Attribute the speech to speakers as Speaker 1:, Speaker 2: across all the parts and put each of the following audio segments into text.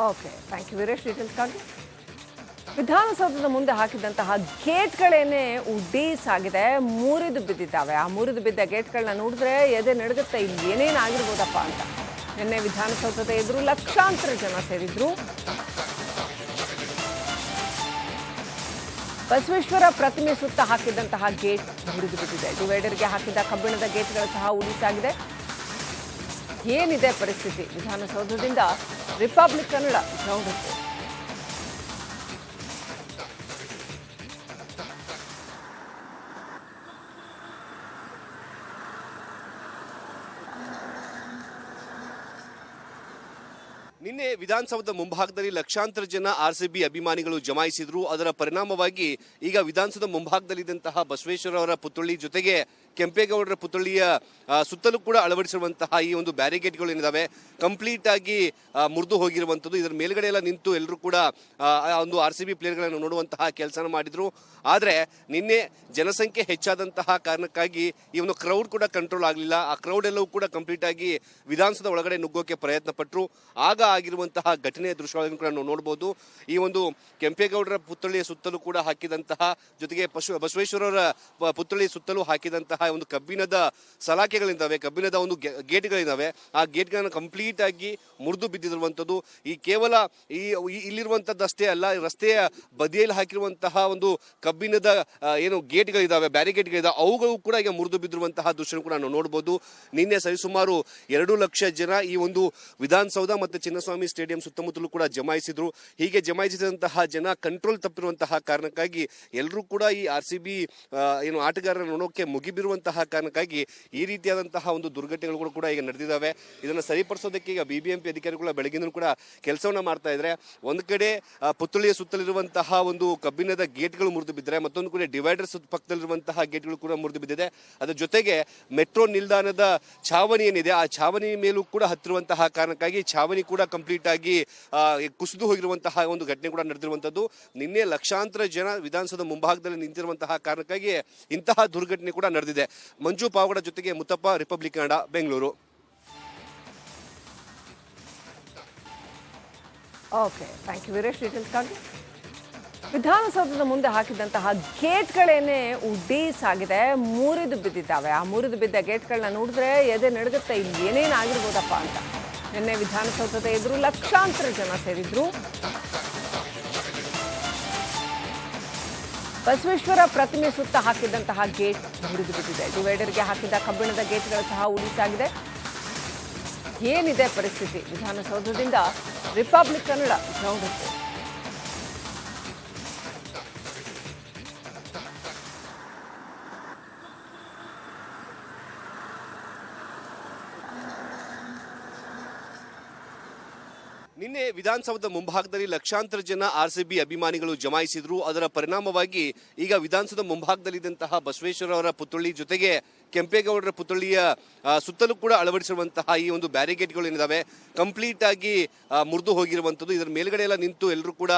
Speaker 1: Okay, thank you Veeresh. ಡೀಟೇಲ್ಸ್ಗಾಗಿ ವಿಧಾನಸೌಧದ ಮುಂದೆ ಹಾಕಿದಂತಹ ಗೇಟ್ಗಳೇನೆ ಉಡ್ಡೀಸಾಗಿದೆ, ಮುರಿದು ಬಿದ್ದಿದ್ದಾವೆ. ಆ ಮುರಿದು ಬಿದ್ದ ಗೇಟ್ಗಳನ್ನ ನೋಡಿದ್ರೆ ಎದೆ ನಡುಗುತ್ತೆ, ಇಲ್ಲಿ ಏನೇನು ಆಗಿರ್ಬೋದಪ್ಪ ಅಂತ. ನಿನ್ನೆ ವಿಧಾನಸೌಧದ ಎದುರು ಲಕ್ಷಾಂತರ ಜನ ಸೇರಿದ್ರು. ಬಸವೇಶ್ವರ ಪ್ರತಿಮೆ ಸುತ್ತ ಹಾಕಿದಂತಹ ಗೇಟ್ ಮುರಿದು ಬಿದ್ದಿದೆ. ಡಿವೈಡರ್ಗೆ ಹಾಕಿದ ಕಬ್ಬಿಣದ ಗೇಟ್ಗಳು ಸಹ ಉಡೀಸಾಗಿದೆ. ಏನಿದೆ ಪರಿಸ್ಥಿತಿ ವಿಧಾನಸೌಧದಿಂದ? Republic Kannada ground report.
Speaker 2: ನಿನ್ನೆ ವಿಧಾನಸೌಧದ ಮುಂಭಾಗದಲ್ಲಿ ಲಕ್ಷಾಂತರ ಜನ ಆರ್ಸಿಬಿ ಅಭಿಮಾನಿಗಳು ಜಮಾಯಿಸಿದ್ರು. ಅದರ ಪರಿಣಾಮವಾಗಿ ಈಗ ವಿಧಾನಸೌಧದ ಮುಂಭಾಗದಲ್ಲಿದ್ದಂತಹ ಬಸವೇಶ್ವರ ಅವರ ಪುತ್ಥಳಿ ಜೊತೆಗೆ ಕೆಂಪೇಗೌಡರ ಪುತ್ಥಳಿಯ ಸುತ್ತಲೂ ಕೂಡ ಅಳವಡಿಸಿರುವಂತಹ ಈ ಒಂದು ಬ್ಯಾರಿಗೇಡ್ಗಳು ಏನಿದಾವೆ ಕಂಪ್ಲೀಟ್ ಆಗಿ ಮುರಿದು ಹೋಗಿರುವಂಥದ್ದು. ಇದರ ಮೇಲ್ಗಡೆ ಎಲ್ಲ ನಿಂತು ಎಲ್ಲರೂ ಕೂಡ ಒಂದು ಆರ್ಸಿಬಿ ಪ್ಲೇಯರ್ಗಳನ್ನು ನೋಡುವಂತಹ ಕೆಲಸನ ಮಾಡಿದ್ರು. ಆದರೆ ನಿನ್ನೆ ಜನಸಂಖ್ಯೆ ಹೆಚ್ಚಾದಂತಹ ಕಾರಣಕ್ಕಾಗಿ ಈ ಒಂದು ಕ್ರೌಡ್ ಕೂಡ ಕಂಟ್ರೋಲ್ ಆಗಲಿಲ್ಲ. ಆ ಕ್ರೌಡ್ ಎಲ್ಲವೂ ಕೂಡ ಕಂಪ್ಲೀಟ್ ಆಗಿ ವಿಧಾನಸೌಧ ಒಳಗಡೆ ನುಗ್ಗೋಕೆ ಪ್ರಯತ್ನ ಪಟ್ಟರು. ಆಗ ಆಗಿರುವಂತಹ ಘಟನೆಯ ದೃಶ್ಯಗಳನ್ನು ಕೂಡ ನಾವು ನೋಡಬಹುದು. ಈ ಒಂದು ಕೆಂಪೇಗೌಡರ ಪುತ್ಥಳಿಯ ಸುತ್ತಲೂ ಕೂಡ ಹಾಕಿದಂತಹ, ಜೊತೆಗೆ ಬಸವೇಶ್ವರರ ಪುತ್ಥಳಿಯ ಸುತ್ತಲೂ ಹಾಕಿದಂತಹ ಒಂದು ಕಬ್ಬಿಣದ ಸಲಾಕೆಗಳಿದ್ದಾವೆ, ಕಬ್ಬಿಣದ ಒಂದು ಗೇಟ್ಗಳಿದ್ದಾವೆ. ಆ ಗೇಟ್ಗಳನ್ನು ಕಂಪ್ಲೀಟ್ ಆಗಿ ಮುರಿದು ಬಿದ್ದಿರುವಂಥದ್ದು. ಈ ಕೇವಲ ಇಲ್ಲಿರುವಂಥದ್ದಷ್ಟೇ ಅಲ್ಲ, ರಸ್ತೆಯ ಬದಿಯಲ್ಲಿ ಹಾಕಿರುವಂತಹ ಒಂದು ಕಬ್ಬಿಣದ ಏನು ಗೇಟ್ಗಳಿದ್ದಾವೆ, ಬ್ಯಾರಿಗೇಟ್ಗಳಿದ್ದಾವೆ, ಅವುಗಳು ಕೂಡ ಈಗ ಮುರಿದು ಬಿದ್ದಿರುವಂತಹ ದೃಶ್ಯ ಕೂಡ ನಾವು ನೋಡಬಹುದು. ನಿನ್ನೆ ಸರಿಸುಮಾರು 2 ಲಕ್ಷ ಜನ ಈ ಒಂದು ವಿಧಾನಸೌಧ ಮತ್ತು ಚಿನ್ನಸ್ವಾಮಿ ಸ್ಟೇಡಿಯಂ ಸುತ್ತಮುತ್ತಲೂ ಕೂಡ ಜಮಾಯಿಸಿದ್ರು. ಹೀಗೆ ಜಮಾಯಿಸಿದಂತಹ ಜನ ಕಂಟ್ರೋಲ್ ತಪ್ಪಿರುವಂತಹ ಕಾರಣಕ್ಕಾಗಿ ಎಲ್ಲರೂ ಕೂಡ ಈ ಆರ್ಸಿಬಿ ಏನು ಆಟಗಾರರ ನೋಡೋಕೆ ಮುಗಿಬಿರುವಂತಹ ಕಾರಣಕ್ಕಾಗಿ ಈ ರೀತಿಯಾದಂತಹ ಒಂದು ದುರ್ಘಟನೆಗಳು ಕೂಡ ಈಗ ನಡೆದಿದ್ದಾವೆ. ಇದನ್ನು ಸರಿಪಡಿಸೋದಕ್ಕೆ ಈಗ ಬಿಬಿಎಂಪಿ ಅಧಿಕಾರಿಗಳು ಬೆಳಗಿನ ಕೂಡ ಕೆಲಸವನ್ನ ಮಾಡ್ತಾ ಇದ್ದಾರೆ. ಒಂದು ಕಡೆ ಪುತ್ಥಳಿಯ ಸುತ್ತಲಿರುವಂತಹ ಒಂದು ಕಬ್ಬಿಣದ ಗೇಟ್ಗಳು ಮುರಿದು ಬಿದ್ದರೆ, ಮತ್ತೊಂದು ಕಡೆ ಡಿವೈಡರ್ ಪಕ್ಕದಲ್ಲಿರುವಂತಹ ಗೇಟ್ಗಳು ಕೂಡ ಮುರಿದು ಬಿದ್ದಿದೆ. ಅದರ ಜೊತೆಗೆ ಮೆಟ್ರೋ ನಿಲ್ದಾಣದ ಛಾವಣಿ ಏನಿದೆ, ಆ ಛಾವಣಿ ಮೇಲೂ ಕೂಡ ಹತ್ತಿರುವಂತಹ ಕಾರಣಕ್ಕಾಗಿ ಛಾವಣಿ ಕೂಡ ಕಂಪ್ಲೀಟ್ ಆಗಿ ಕುಸಿದು ಹೋಗಿರುವಂತಹ ಒಂದು ಘಟನೆ ಕೂಡ ನಡೆದಿರುವಂತದ್ದು. ನಿನ್ನೆ ಲಕ್ಷಾಂತರ ಜನ ವಿಧಾನಸೌಧ ಮುಂಭಾಗದಲ್ಲಿ ನಿಂತಿರುವಂತಹ ಕಾರಣಕ್ಕಾಗಿ ಇಂತಹ ದುರ್ಘಟನೆ ಕೂಡ ನಡೆದಿದೆ. ಮಂಜು ಪಾವಗಡ ಜೊತೆಗೆ Muttappa, Republic Kannada, Bengaluru.
Speaker 1: Okay, thank you Veeresh. ಡೀಟೇಲ್ಸ್ಗಾಗಿ ವಿಧಾನಸೌಧದ ಮುಂದೆ ಹಾಕಿದಂತಹ ಗೇಟ್ಗಳೇನೆ ಉಡ್ಡೀಸಾಗಿದೆ, ಮುರಿದು ಬಿದ್ದಿದ್ದಾವೆ. ಆ ಮುರಿದು ಬಿದ್ದ ಗೇಟ್ಗಳನ್ನ ನೋಡಿದ್ರೆ ಎದೆ ನಡುಗುತ್ತೆ, ಇಲ್ಲಿ ಏನೇನು ಆಗಿರ್ಬೋದಪ್ಪ ಅಂತ. ನಿನ್ನೆ ವಿಧಾನಸೌಧದ ಎದುರು ಲಕ್ಷಾಂತರ ಜನ ಸೇರಿದ್ರು. ಬಸವೇಶ್ವರ ಪ್ರತಿಮೆ ಸುತ್ತ ಹಾಕಿದಂತಹ ಗೇಟ್ ಮುರಿದು ಬಿದ್ದಿದೆ. ಡಿವೈಡರ್ಗೆ ಹಾಕಿದ ಕಬ್ಬಿಣದ ಗೇಟ್ಗಳು ಸಹ ಉಡೀಸಾಗಿದೆ. ಏನಿದೆ ಪರಿಸ್ಥಿತಿ ವಿಧಾನಸೌಧದಿಂದ? Republic Kannada ground report.
Speaker 2: ನಿನ್ನೆ ವಿಧಾನಸೌಧದ ಮುಂಭಾಗದಲ್ಲಿ ಲಕ್ಷಾಂತರ ಜನ ಆರ್ಸಿಬಿ ಅಭಿಮಾನಿಗಳು ಜಮಾಯಿಸಿದ್ರು. ಅದರ ಪರಿಣಾಮವಾಗಿ ಈಗ ವಿಧಾನಸೌಧದ ಮುಂಭಾಗದಲ್ಲಿದ್ದಂತಹ ಬಸವೇಶ್ವರ ಅವರ ಪುತ್ಥಳಿ ಜೊತೆಗೆ ಕೆಂಪೇಗೌಡರ ಪುತ್ಥಳಿಯ ಸುತ್ತಲೂ ಕೂಡ ಅಳವಡಿಸಿರುವಂತಹ ಈ ಒಂದು ಬ್ಯಾರಿಗೇಡ್ಗಳು ಏನಿದಾವೆ ಕಂಪ್ಲೀಟ್ ಆಗಿ ಮುರಿದು ಹೋಗಿರುವಂಥದ್ದು. ಇದರ ಮೇಲ್ಗಡೆ ಎಲ್ಲ ನಿಂತು ಎಲ್ಲರೂ ಕೂಡ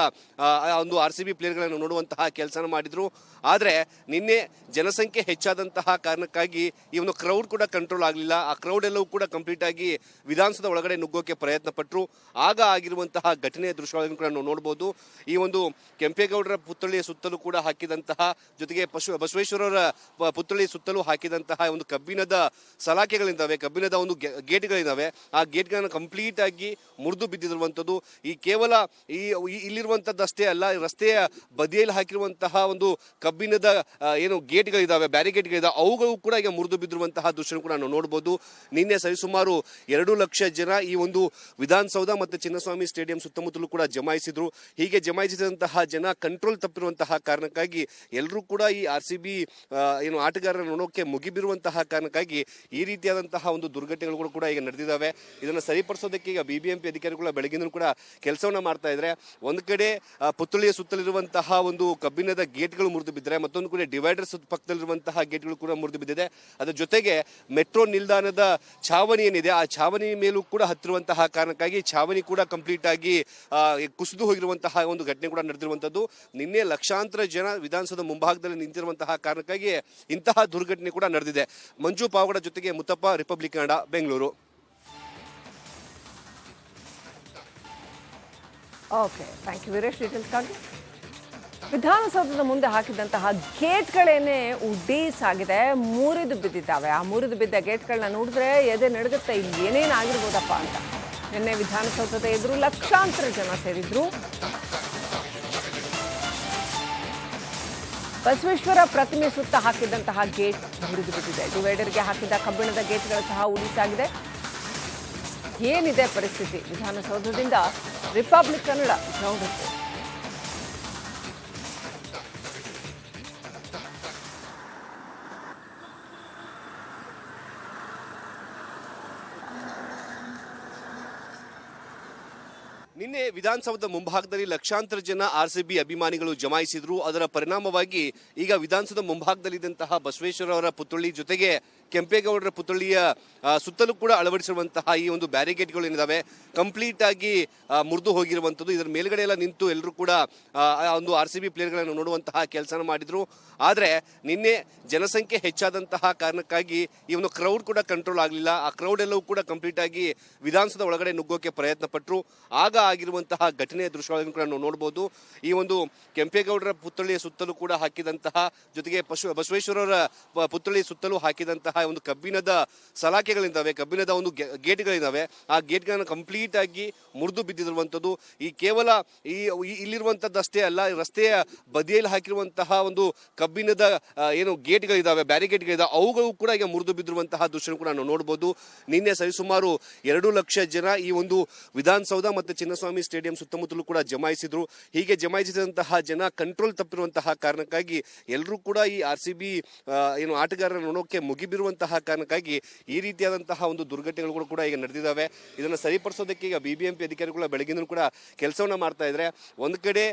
Speaker 2: ಒಂದು ಆರ್ಸಿಬಿ ಪ್ಲೇಯರ್ಗಳನ್ನು ನೋಡುವಂತಹ ಕೆಲಸನ ಮಾಡಿದ್ರು. ಆದರೆ ನಿನ್ನೆ ಜನಸಂಖ್ಯೆ ಹೆಚ್ಚಾದಂತಹ ಕಾರಣಕ್ಕಾಗಿ ಈ ಒಂದು ಕ್ರೌಡ್ ಕೂಡ ಕಂಟ್ರೋಲ್ ಆಗಲಿಲ್ಲ. ಆ ಕ್ರೌಡ್ ಎಲ್ಲವೂ ಕೂಡ ಕಂಪ್ಲೀಟ್ ಆಗಿ ವಿಧಾನಸೌಧ ಒಳಗಡೆ ನುಗ್ಗೋಕೆ ಪ್ರಯತ್ನ ಪಟ್ಟರು. ಆಗ ಆಗಿರುವಂತಹ ಘಟನೆಯ ದೃಶ್ಯಗಳನ್ನು ಕೂಡ ನಾವು ನೋಡಬಹುದು. ಈ ಒಂದು ಕೆಂಪೇಗೌಡರ ಪುತ್ಥಳಿಯ ಸುತ್ತಲೂ ಕೂಡ ಹಾಕಿದಂತಹ, ಜೊತೆಗೆ ಬಸವೇಶ್ವರರ ಪುತ್ಥಳಿಯ ಸುತ್ತಲೂ ಹಾಕಿದಂತಹ ಒಂದು ಕಬ್ಬಿಣದ ಸಲಾಕೆಗಳಿದ್ದಾವೆ, ಕಬ್ಬಿಣದ ಒಂದು ಗೇಟ್ಗಳಿದ್ದಾವೆ. ಆ ಗೇಟ್ಗಳನ್ನು ಕಂಪ್ಲೀಟ್ ಆಗಿ ಮುರಿದು ಬಿದ್ದಿರುವಂಥದ್ದು. ಈ ಕೇವಲ ಇಲ್ಲಿರುವಂಥದ್ದಷ್ಟೇ ಅಲ್ಲ, ರಸ್ತೆಯ ಬದಿಯಲ್ಲಿ ಹಾಕಿರುವಂತಹ ಒಂದು ಕಬ್ಬಿಣದ ಏನು ಗೇಟ್ಗಳಿದ್ದಾವೆ, ಬ್ಯಾರಿಗೇಟ್ಗಳಿದ್ದಾವೆ, ಅವುಗಳು ಕೂಡ ಈಗ ಮುರಿದು ಬಿದ್ದಿರುವಂತಹ ದೃಶ್ಯ ಕೂಡ ನಾವು ನೋಡಬಹುದು. ನಿನ್ನೆ ಸರಿಸುಮಾರು 2 ಲಕ್ಷ ಜನ ಈ ಒಂದು ವಿಧಾನಸೌಧ ಮತ್ತು ಚಿನ್ನಸ್ವಾಮಿ ಸ್ಟೇಡಿಯಂ ಸುತ್ತಮುತ್ತಲೂ ಕೂಡ ಜಮಾಯಿಸಿದ್ರು. ಹೀಗೆ ಜಮಾಯಿಸಿದಂತಹ ಜನ ಕಂಟ್ರೋಲ್ ತಪ್ಪಿರುವಂತಹ ಕಾರಣಕ್ಕಾಗಿ ಎಲ್ಲರೂ ಕೂಡ ಈ ಆರ್ಸಿಬಿ ಏನು ಆಟಗಾರರ ನೋಡೋಕೆ ಮುಗಿಬಿರುವಂತಹ ಕಾರಣಕ್ಕಾಗಿ ಈ ರೀತಿಯಾದಂತಹ ಒಂದು ದುರ್ಘಟನೆಗಳು ಕೂಡ ಈಗ ನಡೆದಿದ್ದಾವೆ. ಇದನ್ನು ಸರಿಪಡಿಸೋದಕ್ಕೆ ಈಗ ಬಿಬಿಎಂಪಿ ಅಧಿಕಾರಿಗಳು ಬೆಳಗಿನ ಕೂಡ ಕೆಲಸವನ್ನ ಮಾಡ್ತಾ ಇದ್ದಾರೆ. ಒಂದು ಕಡೆ ಪುತ್ಥಳಿಯ ಸುತ್ತಲಿರುವಂತಹ ಒಂದು ಕಬ್ಬಿಣದ ಗೇಟ್ಗಳು ಮುರಿದು ಬಿದ್ದರೆ, ಮತ್ತೊಂದು ಕಡೆ ಡಿವೈಡರ್ ಪಕ್ಕದಲ್ಲಿರುವಂತಹ ಗೇಟ್ಗಳು ಕೂಡ ಮುರಿದು ಬಿದ್ದಿದೆ. ಅದರ ಜೊತೆಗೆ ಮೆಟ್ರೋ ನಿಲ್ದಾಣದ ಛಾವಣಿ ಏನಿದೆ, ಆ ಛಾವಣಿ ಮೇಲೂ ಕೂಡ ಹತ್ತಿರುವಂತಹ ಕಾರಣಕ್ಕಾಗಿ ಛಾವಣಿ ಕೂಡ ಕಂಪ್ಲೀಟ್ ಆಗಿ ಕುಸಿದು ಹೋಗಿರುವಂತಹ ಒಂದು ಘಟನೆ ಕೂಡ ನಡೆದಿರುವಂತದ್ದು. ನಿನ್ನೆ ಲಕ್ಷಾಂತರ ಜನ ವಿಧಾನಸೌಧ ಮುಂಭಾಗದಲ್ಲಿ ನಿಂತಿರುವಂತಹ ಕಾರಣಕ್ಕಾಗಿ ಇಂತಹ ದುರ್ಘಟನೆ ಕೂಡ ನಡೆದಿದೆ. ಮಂಜು ಪಾವಗಡ ಜೊತೆಗೆ Muttappa, Republic Kannada, Bengaluru.
Speaker 1: Okay, thank you Veeresh ಡೀಟೇಲ್ಸ್ಗಾಗಿ. ವಿಧಾನಸೌಧದ ಮುಂದೆ ಹಾಕಿದಂತಹ ಗೇಟ್ಗಳೇನೆ ಉಡ್ಡೀಸಾಗಿದೆ, ಮುರಿದು ಬಿದ್ದಿದ್ದಾವೆ. ಆ ಮುರಿದು ಬಿದ್ದ ಗೇಟ್ಗಳನ್ನ ನೋಡಿದ್ರೆ ಎದೆ ನಡುಗುತ್ತೆ, ಇಲ್ಲಿ ಏನೇನು ಆಗಿರ್ಬೋದಪ್ಪ ಅಂತ. ನಿನ್ನೆ ವಿಧಾನಸೌಧದ ಎದುರು ಲಕ್ಷಾಂತರ ಜನ ಸೇರಿದ್ರು. ಬಸವೇಶ್ವರ ಪ್ರತಿಮೆ ಸುತ್ತ ಹಾಕಿದಂತಹ ಗೇಟ್ ಮುರಿದು ಬಿದ್ದಿದೆ. ಡಿವೈಡರ್ಗೆ ಹಾಕಿದ ಕಬ್ಬಿಣದ ಗೇಟ್ಗಳು ಸಹ ಉಡೀಸಾಗಿದೆ. ಏನಿದೆ ಪರಿಸ್ಥಿತಿ ವಿಧಾನಸೌಧದಿಂದ? Republic Kannada ground report.
Speaker 2: ನಿನ್ನೆ ವಿಧಾನಸೌಧದ ಮುಂಭಾಗದಲ್ಲಿ ಲಕ್ಷಾಂತರ ಜನ ಆರ್ಸಿಬಿ ಅಭಿಮಾನಿಗಳು ಜಮಾಯಿಸಿದ್ರು. ಅದರ ಪರಿಣಾಮವಾಗಿ ಈಗ ವಿಧಾನಸೌಧದ ಮುಂಭಾಗದಲ್ಲಿದ್ದಂತಹ ಬಸವೇಶ್ವರ ಅವರ ಪುತ್ಥಳಿ ಜೊತೆಗೆ ಕೆಂಪೇಗೌಡರ ಪುತ್ಥಳಿಯ ಸುತ್ತಲೂ ಕೂಡ ಅಳವಡಿಸಿರುವಂತಹ ಈ ಒಂದು ಬ್ಯಾರಿಕೇಡ್ಗಳು ಏನಿದಾವೆ ಕಂಪ್ಲೀಟ್ ಆಗಿ ಮುರಿದು ಹೋಗಿರುವಂಥದ್ದು. ಇದರ ಮೇಲ್ಗಡೆ ಎಲ್ಲ ನಿಂತು ಎಲ್ಲರೂ ಕೂಡ ಒಂದು ಆರ್ಸಿಬಿ ಪ್ಲೇಯರ್ಗಳನ್ನು ನೋಡುವಂತಹ ಕೆಲಸ ಮಾಡಿದ್ರು. ಆದರೆ ನಿನ್ನೆ ಜನಸಂಖ್ಯೆ ಹೆಚ್ಚಾದಂತಹ ಕಾರಣಕ್ಕಾಗಿ ಈ ಒಂದು ಕ್ರೌಡ್ ಕೂಡ ಕಂಟ್ರೋಲ್ ಆಗಲಿಲ್ಲ. ಆ ಕ್ರೌಡ್ ಎಲ್ಲವೂ ಕೂಡ ಕಂಪ್ಲೀಟ್ ಆಗಿ ವಿಧಾನಸೌಧ ಒಳಗಡೆ ನುಗ್ಗೋಕೆ ಪ್ರಯತ್ನ ಪಟ್ಟರು. ಆಗ ಆಗಿರುವಂತಹ ಘಟನೆಯ ದೃಶ್ಯಗಳನ್ನು ಕೂಡ ನಾವು ನೋಡಬಹುದು. ಈ ಒಂದು ಕೆಂಪೇಗೌಡರ ಪುತ್ಥಳಿಯ ಸುತ್ತಲೂ ಕೂಡ ಹಾಕಿದಂತಹ, ಜೊತೆಗೆ ಬಸವೇಶ್ವರರ ಪುತ್ಥಳಿಯ ಸುತ್ತಲೂ ಹಾಕಿದಂತಹ ಒಂದು ಕಬ್ಬಿಣದ ಸಲಾಕೆಗಳಿದ್ದಾವೆ, ಕಬ್ಬಿಣದ ಒಂದು ಗೇಟ್ಗಳಿದ್ದಾವೆ. ಆ ಗೇಟ್ಗಳನ್ನು ಕಂಪ್ಲೀಟ್ ಆಗಿ ಮುರಿದು ಬಿದ್ದಿರುವಂಥದ್ದು. ಈ ಕೇವಲ ಇಲ್ಲಿರುವಂಥದ್ದಷ್ಟೇ ಅಲ್ಲ, ರಸ್ತೆಯ ಬದಿಯಲ್ಲಿ ಹಾಕಿರುವಂತಹ ಒಂದು ಕಬ್ಬಿಣದ ಏನು ಗೇಟ್ಗಳಿದ್ದಾವೆ, ಬ್ಯಾರಿಕೇಡ್ಗಳಿದ್ದಾವೆ, ಅವುಗಳು ಕೂಡ ಈಗ ಮುರಿದು ಬಿದ್ದಿರುವಂತಹ ದೃಶ್ಯ ಕೂಡ ನಾವು ನೋಡಬಹುದು. ನಿನ್ನೆ ಸರಿಸುಮಾರು 2 ಲಕ್ಷ ಜನ ಈ ಒಂದು ವಿಧಾನಸೌಧ ಮತ್ತು ಚಿನ್ನಸ್ವಾಮಿ ಸ್ಟೇಡಿಯಂ ಸುತ್ತಮುತ್ತಲೂ ಕೂಡ ಜಮಾಯಿಸಿದ್ರು. ಹೀಗೆ ಜಮಾಯಿಸಿದಂತಹ ಜನ ಕಂಟ್ರೋಲ್ ತಪ್ಪಿರುವಂತಹ ಕಾರಣಕ್ಕಾಗಿ ಎಲ್ಲರೂ ಕೂಡ ಈ ಆರ್ಸಿಬಿ ಏನು ಆಟಗಾರರ ನೋಡೋಕೆ ಮುಗಿಬಿರುವಂತಹ ಕಾರಣಕ್ಕಾಗಿ ಈ ರೀತಿಯಾದಂತಹ ಒಂದು ದುರ್ಘಟನೆಗಳು ಕೂಡ ಈಗ ನಡೆದಿದ್ದಾವೆ. ಇದನ್ನು ಸರಿಪಡಿಸೋದಕ್ಕೆ ಈಗ ಬಿಬಿಎಂಪಿ ಅಧಿಕಾರಿಗಳು ಬೆಳಗಿನ ಕೂಡ ಕೆಲಸವನ್ನ ಮಾಡ್ತಾ ಇದ್ದಾರೆ. ಒಂದು ಕಡೆ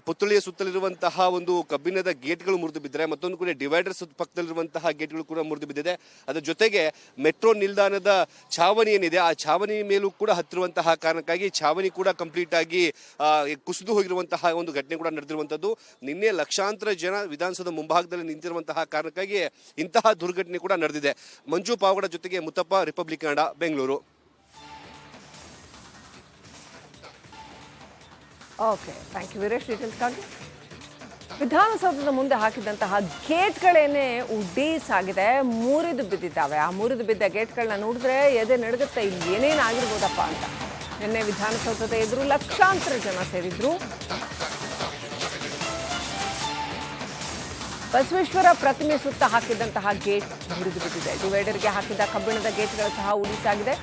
Speaker 2: ಪುತ್ಥಳಿಯ ಸುತ್ತಲಿರುವಂತಹ ಒಂದು ಕಬ್ಬಿಣದ ಗೇಟ್ಗಳು ಮುರಿದು ಬಿದ್ದರೆ, ಮತ್ತೊಂದು ಕಡೆ ಡಿವೈಡರ್ ಪಕ್ಕದಲ್ಲಿರುವಂತಹ ಗೇಟ್ಗಳು ಕೂಡ ಮುರಿದು ಬಿದ್ದಿದೆ. ಅದರ ಜೊತೆಗೆ ಮೆಟ್ರೋ ನಿಲ್ದಾಣದ ಛಾವಣಿ ಏನಿದೆ, ಆ ಛಾವಣಿ ಮೇಲೂ ಕೂಡ ಹತ್ತಿರುವಂತಹ ಕಾರಣಕ್ಕಾಗಿ ಛಾವಣಿ ಕೂಡ ಕಂಪ್ಲೀಟ್ ಆಗಿ ಕುಸಿದು ಹೋಗಿರುವಂತಹ ಒಂದು ಘಟನೆ ಕೂಡ ನಡೆದಿರುವಂತದ್ದು. ನಿನ್ನೆ ಲಕ್ಷಾಂತರ ಜನ ವಿಧಾನಸೌಧ ಮುಂಭಾಗದಲ್ಲಿ ನಿಂತಿರುವಂತಹ ಕಾರಣಕ್ಕಾಗಿ ಇಂತಹ ದುರ್ಘಟನೆ ಕೂಡ ನಡೆದಿದೆ. ಮಂಜು ಪಾವಗಡ ಜೊತೆಗೆ Muttappa, Republic Kannada, Bengaluru.
Speaker 1: Okay, thank you Veeresh ಡೀಟೇಲ್ಸ್ಗಾಗಿ. ವಿಧಾನಸೌಧದ ಮುಂದೆ ಹಾಕಿದಂತಹ ಗೇಟ್ಗಳೇನೆ ಉಡ್ಡೀಸಾಗಿದೆ, ಮುರಿದು ಬಿದ್ದಿದ್ದಾವೆ. ಆ ಮುರಿದು ಬಿದ್ದ ಗೇಟ್ಗಳನ್ನ ನೋಡಿದ್ರೆ ಎದೆ ನಡುಗುತ್ತೆ, ಇಲ್ಲಿ ಏನೇನು ಆಗಿರ್ಬೋದಪ್ಪ ಅಂತ. ನಿನ್ನೆ ವಿಧಾನಸೌಧದ ಎದುರು ಲಕ್ಷಾಂತರ ಜನ ಸೇರಿದ್ರು. ಬಸವೇಶ್ವರ ಪ್ರತಿಮೆ ಸುತ್ತ ಹಾಕಿದಂತಹ ಗೇಟ್ ಮುರಿದು ಬಿದ್ದಿದೆ. ಡಿವೈಡರ್ಗೆ ಹಾಕಿದ ಕಬ್ಬಿಣದ ಗೇಟ್ಗಳು ಸಹ ಉಡೀಸಾಗಿದೆ.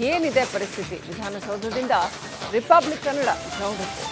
Speaker 1: ಏನಿದೆ ಪರಿಸ್ಥಿತಿ ವಿಧಾನಸೌಧದಿಂದ? Republic Kannada ground report.